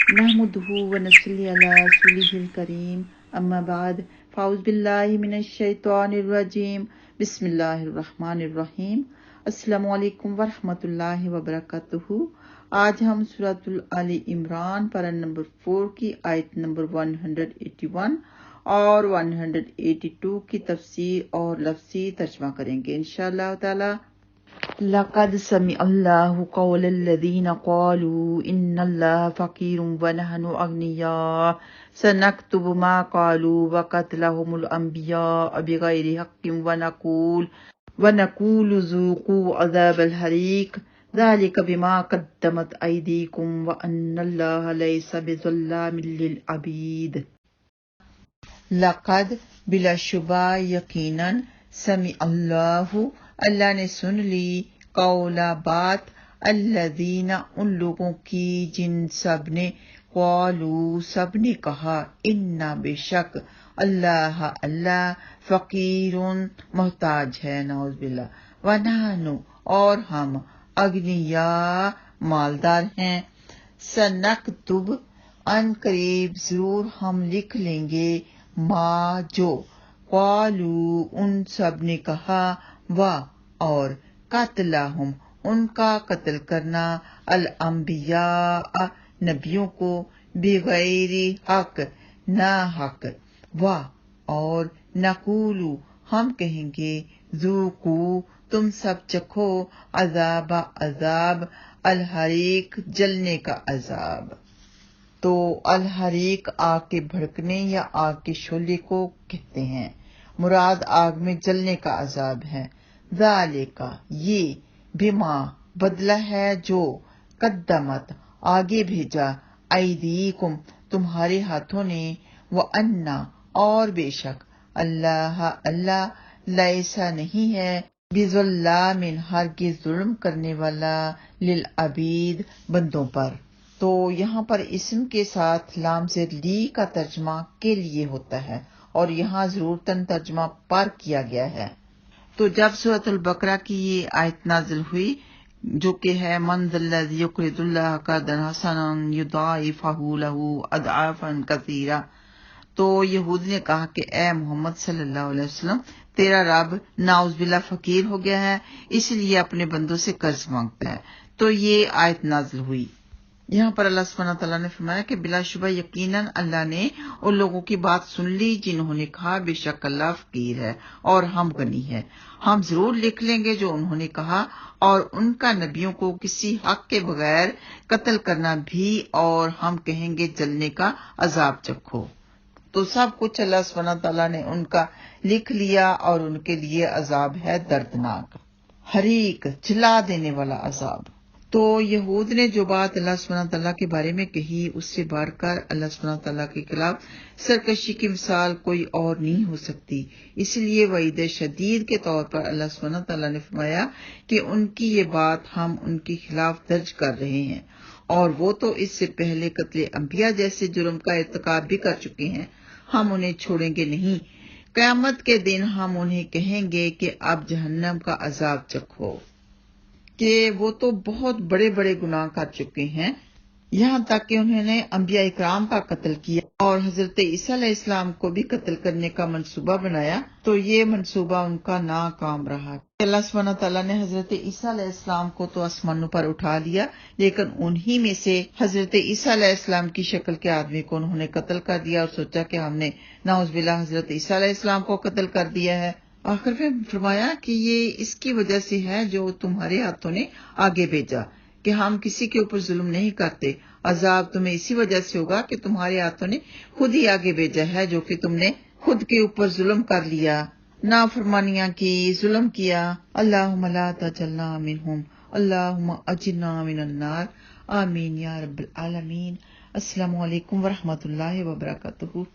नहमुदुहु व नसल्ली अला रसूलिहिल करीम अम्मा बाद फ़ाउज़ बिल्लाहि मिनश शैतानिर रजीम बिस्मिल्लाहिर रहमानिर रहीम अस्सलामु अलैकुम व रहमतुल्लाहि व बरकातुहू। आज हम सूरतुल आले इमरान पारा नंबर 4 की आयत नंबर 181 और 182 की तफसीर और लफ्ज़ी तर्जुमा करेंगे इंशाअल्लाह ताला। लक़द समिअल्लाहु क़ौलल्लज़ीना क़ालू इन्नल्लाहा फ़क़ीरुन व नहनु अग़निया सनक्तुबु मा क़ालू व क़त्लहुमुल अंबिया बिग़ैरि हक़्क़िन व नक़ूलु ज़ूक़ू अज़ाबल हरीक़ ज़ालिका बिमा क़द्दमत अयदीकुम व अन्नल्लाहा लैसा बिज़ल्लामिल लिल अबीद। लक़द बिलाशुबा यकीनन समिअल्लाहु अल्लाह ने सुन ली कौला बात अल्लज़ीना उन लोगों की जिन सब ने क़ालू सब ने कहा इन्ना बेशक अल्लाह अल्लाह फ़क़ीरुन मोहताज है नौज़ बिल्लाह व नहनु और हम अग्निया मालदार हैं सनक्तुब अन करीब जरूर हम लिख लेंगे माँ जो क़ालू उन सब ने कहा व और कत्लहुम उनका कत्ल करना अल अंबिया नबियों को बिगैरी हक ना हक व और नकूलू हम कहेंगे ज़ूकू तुम सब चखो अजाब अजाब अल हरीक जलने का अजाब। तो अल हरीक आग के भड़कने या आग के शोले को कहते हैं। मुराद आग में जलने का अजाब है। ज़ालिका ये बिमा बदला है जो कद्दमत आगे भेजा ऐदीकुम तुम्हारे हाथों ने व अन्ना और बेशक अल्लाह अल्लाह लैसा नहीं है बिज़ल्लामिन हरगिज़ जुल्म करने वाला लिल अबीद बंदों पर। तो यहाँ पर इस्म के साथ लाम से ली का तर्जमा के लिए होता है और यहाँ जरूरतन तर्जमा पर किया गया है। तो जब सूरतुल बकरा की ये आयत नाजिल हुई जो कि है मन ज़ल्लज़ी युक़रिदुल्लाह क़र्ज़न हसनन युज़ाइफ़हु लहू अज़आफ़न कसीरा, तो यहूद ने कहा कि ए मोहम्मद सल्लल्लाहु अलैहि वसल्लम तेरा रब नाउज़ बिल्लाह फकीर हो गया है इसलिए अपने बंदों से कर्ज मांगता है। तो ये आयत नाजिल हुई। यहाँ पर अल्लाह सुब्हानहू व तआला ने फरमाया कि बिलाशुबा यकीनन अल्लाह ने उन लोगों की बात सुन ली जिन्होंने कहा बेशक अल्लाह फकीर है और हम गनी है। हम जरूर लिख लेंगे जो उन्होंने कहा और उनका नबियों को किसी हक के बगैर कत्ल करना भी और हम कहेंगे जलने का अजाब चखो। तो सब कुछ अल्लाह सुब्हानहू व तआला ने उनका लिख लिया और उनके लिए अजाब है दर्दनाक हरीक जला देने वाला अजाब। तो यहूद ने जो बात अल्लाह सुब्हानहू व तआला के बारे में कही उससे बढ़कर अल्लाह सुब्हानहू व तआला के खिलाफ सरकशी की मिसाल कोई और नहीं हो सकती। इसलिए वईद शदीद के तौर पर अल्लाह सुब्हानहू व तआला ने फरमाया कि उनकी ये बात हम उनके खिलाफ दर्ज कर रहे हैं और वो तो इससे पहले कत्ले अंबिया जैसे जुर्म का इर्तिकाब भी कर चुके हैं। हम उन्हें छोड़ेंगे नहीं। क़यामत के दिन हम उन्हें कहेंगे कि अब जहन्नम का अजाब चखो कि वो तो बहुत बड़े बड़े गुनाह कर चुके हैं, यहाँ तक कि उन्होंने अंबिया इकराम का कत्ल किया और हजरत ईसा अलैहिस्सलाम को भी कत्ल करने का मंसूबा बनाया। तो ये मंसूबा उनका नाकाम रहा। अल्लाह सुब्हानहू व तआला ने हजरत ईसा अलैहिस्सलाम को तो आसमानों पर उठा लिया लेकिन उन्हीं में से हजरत ईसा अलैहिस्सलाम की शक्ल के आदमी को उन्होंने कत्ल कर दिया और सोचा कि हमने नाउज़ बिल्लाह हजरत ईसा अलैहिस्सलाम को कत्ल कर दिया है। आखिर में फरमाया कि ये इसकी वजह से है जो तुम्हारे हाथों ने आगे भेजा कि हम किसी के ऊपर जुल्म नहीं करते। अजाब तुम्हें इसी वजह से होगा कि तुम्हारे हाथों ने खुद ही आगे भेजा है जो कि तुमने खुद के ऊपर जुल्म कर लिया, नाफरमानियां की, जुल्म किया। अल्लाहुम्मा ला तजल्ना मिनहुम अल्लाहुम्मा अजिरना मिनन नार आमीन या रब्बल आलमीन। अस्सलामु अलैकुम व रहमतुल्लाहि व बरकातुहू।